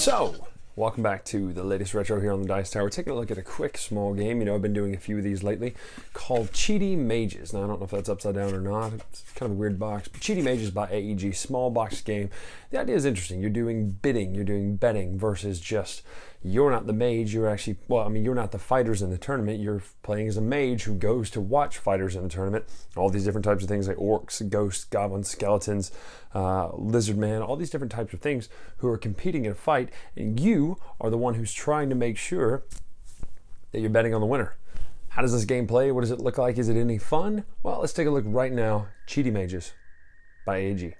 So, welcome back to the latest retro here on the Dice Tower. We're taking a look at a quick, small game. You know, I've been doing a few of these lately called Cheaty Mages. Now, I don't know if that's upside down or not. It's kind of a weird box. But Cheaty Mages by AEG, small box game. The idea is interesting. You're doing bidding, you're doing betting versus just you're not the mage. You're actually, well, I mean, you're not the fighters in the tournament. You're playing as a mage who goes to watch fighters in the tournament. All these different types of things like orcs, ghosts, goblins, skeletons, lizard man, all these different types of things who are competing in a fight, and you are the one who's trying to make sure that you're betting on the winner. How does this game play? What does it look like? Is it any fun? Well, let's take a look right now. Cheaty Mages by AEG.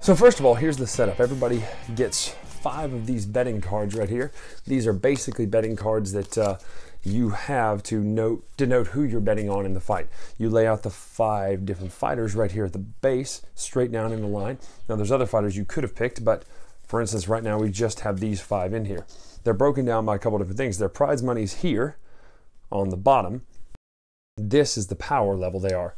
So first of all, here's the setup. Everybody gets 5 of these betting cards right here. These are basically betting cards that you have to denote who you're betting on in the fight. You lay out the 5 different fighters right here at the base, straight down in the line. Now there's other fighters you could have picked, but for instance, right now we just have these 5 in here. They're broken down by a couple different things. Their prize money is here on the bottom. This is the power level they are.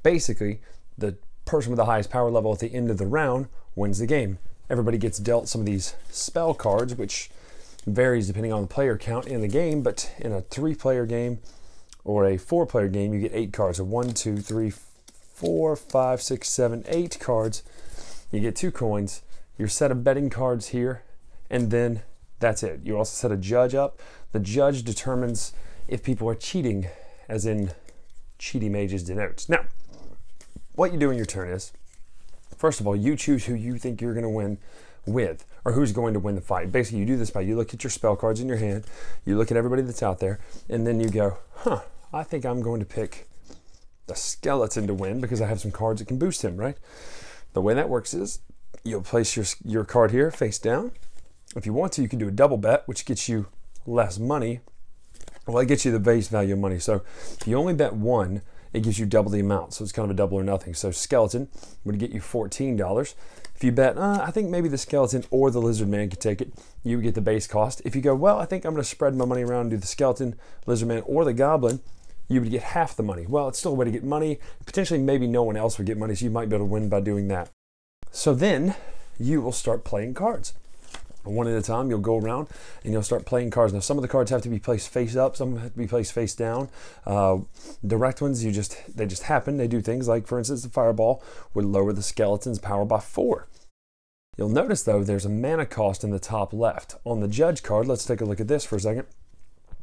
Basically, the person with the highest power level at the end of the round wins the game. Everybody gets dealt some of these spell cards, which varies depending on the player count in the game, but in a 3-player game or a 4-player game, you get 8 cards. So 1, 2, 3, 4, 5, 6, 7, 8 cards. You get 2 coins, your set of betting cards here, and then that's it. You also set a judge up. The judge determines if people are cheating, as in Cheaty Mages denotes. Now, what you do in your turn is, first of all, you choose who you think you're going to win with, or who's going to win the fight. Basically, you do this by, you look at your spell cards in your hand, you look at everybody that's out there, and then you go, I think I'm going to pick the skeleton to win because I have some cards that can boost him, right? The way that works is, you'll place your card here face down. If you want to, you can do a double bet, which gets you less money. Well, it gets you the base value of money. So if you only bet 1, it gives you double the amount, so it's kind of a double or nothing. So skeleton would get you $14. If you bet, I think maybe the skeleton or the lizard man could take it, you would get the base cost. If you go, well, I think I'm going to spread my money around and do the skeleton, lizard man, or the goblin, you would get half the money. Well, it's still a way to get money. Potentially, maybe no one else would get money, so you might be able to win by doing that. So then you will start playing cards. One at a time, you'll go around and you'll start playing cards. Now, some of the cards have to be placed face up, some have to be placed face down. Direct ones, they just happen. They do things like, for instance, the fireball would lower the skeleton's power by 4. You'll notice, though, there's a mana cost in the top left. On the judge card, let's take a look at this for a second.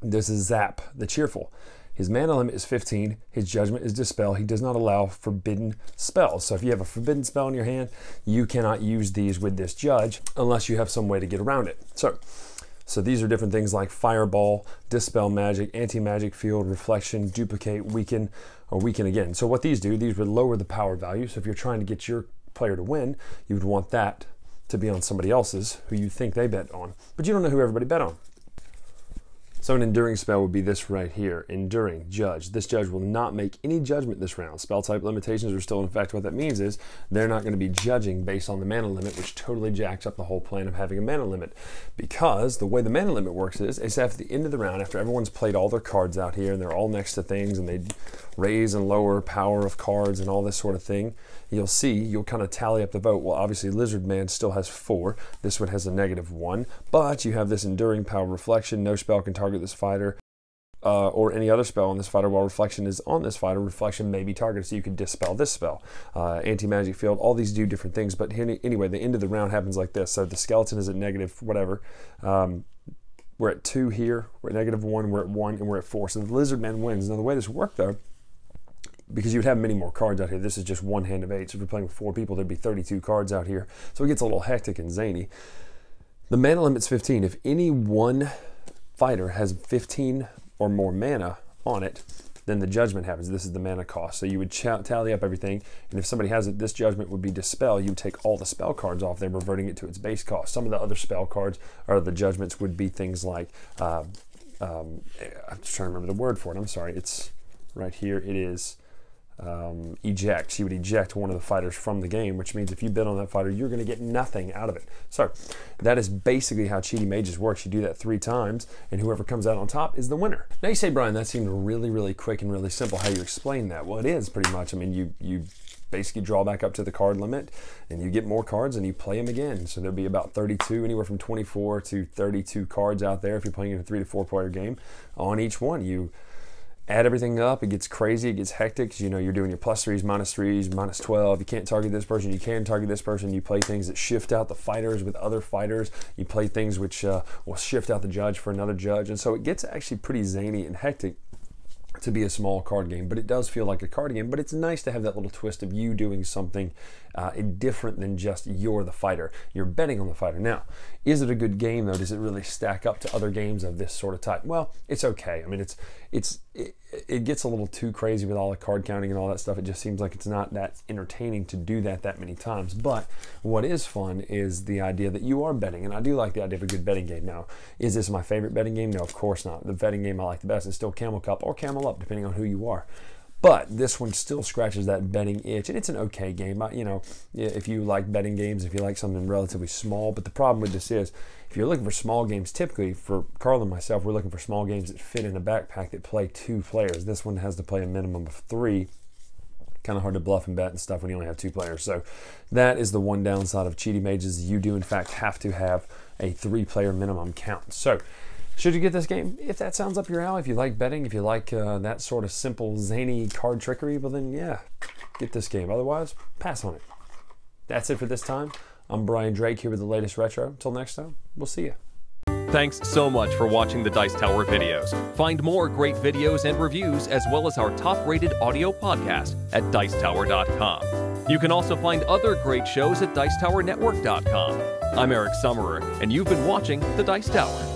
This is Zap, the Cheerful. His mana limit is 15. His judgment is Dispel. He does not allow forbidden spells. So if you have a forbidden spell in your hand, you cannot use these with this judge unless you have some way to get around it. So these are different things like Fireball, Dispel Magic, Anti-Magic Field, Reflection, Duplicate, Weaken, or Weaken again. So what these do, these would lower the power value. So if you're trying to get your player to win, you would want that to be on somebody else's who you think they bet on. But you don't know who everybody bet on. So an enduring spell would be this right here, enduring, judge. This judge will not make any judgment this round. Spell type limitations are still in effect. What that means is they're not going to be judging based on the mana limit, which totally jacks up the whole plan of having a mana limit. Because the way the mana limit works is after the end of the round, after everyone's played all their cards out here and they're all next to things and they raise and lower power of cards and all this sort of thing, you'll kind of tally up the vote. Well, obviously Lizard Man still has 4. This one has a -1, but you have this enduring power reflection. No spell can target this fighter or any other spell on this fighter while reflection is on this fighter. Reflection may be targeted, so you can dispel this spell. Anti-magic field, all these do different things, but anyway, the end of the round happens like this. So the skeleton is at negative whatever. We're at 2 here, we're at -1, we're at 1, and we're at 4. So the Lizard Man wins. Now the way this worked, though, because you would have many more cards out here. This is just one hand of 8. So if you're playing with 4 people, there'd be 32 cards out here. So it gets a little hectic and zany. The mana limit's 15. If any one fighter has 15 or more mana on it, then the judgment happens. This is the mana cost. So you would tally up everything, and if somebody has it, this judgment would be Dispel. You would take all the spell cards off there, reverting it to its base cost. Some of the other spell cards, or the judgments, would be things like, I'm just trying to remember the word for it. I'm sorry. It's right here. It is eject. She would eject one of the fighters from the game, which means if you bid on that fighter, you're going to get nothing out of it. So that is basically how Cheaty Mages works. You do that 3 times, and whoever comes out on top is the winner. Now you say, Brian, that seemed really, really quick and really simple. How you explain that? Well, it is pretty much. I mean, you basically draw back up to the card limit, and you get more cards, and you play them again. So there'll be about 32, anywhere from 24 to 32 cards out there if you're playing in a 3 to 4 player game. On each one, you add everything up. It gets crazy. It gets hectic because, you know, you're doing your +3s, -3s, -12. You can't target this person. You can target this person. You play things that shift out the fighters with other fighters. You play things which will shift out the judge for another judge. And so it gets actually pretty zany and hectic to be a small card game, but it does feel like a card game. But it's nice to have that little twist of you doing something different than just you're the fighter. You're betting on the fighter. Now, is it a good game though? Does it really stack up to other games of this sort of type? Well, it's okay. I mean, it gets a little too crazy with all the card counting and all that stuff. It just seems like it's not that entertaining to do that many times. But what is fun is the idea that you are betting, and I do like the idea of a good betting game. Now, is this my favorite betting game? No, of course not. The betting game I like the best is still Camel Cup or Camel Up, depending on who you are. But this one still scratches that betting itch, and it's an okay game. You know, if you like betting games, if you like something relatively small. But the problem with this is, if you're looking for small games, typically for Carl and myself, we're looking for small games that fit in a backpack that play 2 players. This one has to play a minimum of 3. Kind of hard to bluff and bet and stuff when you only have 2 players. So that is the one downside of Cheaty Mages. You do in fact have to have a 3-player minimum count. So should you get this game? If that sounds up your alley, if you like betting, if you like that sort of simple, zany card trickery, well then yeah, get this game. Otherwise, pass on it. That's it for this time. I'm Brian Drake here with the latest retro. Until next time, we'll see you. Thanks so much for watching the Dice Tower videos. Find more great videos and reviews, as well as our top-rated audio podcast at Dicetower.com. You can also find other great shows at DicetowerNetwork.com. I'm Eric Summerer, and you've been watching the Dice Tower.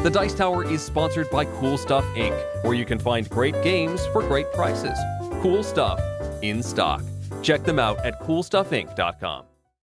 The Dice Tower is sponsored by Cool Stuff Inc., where you can find great games for great prices. Cool stuff in stock. Check them out at CoolStuffInc.com.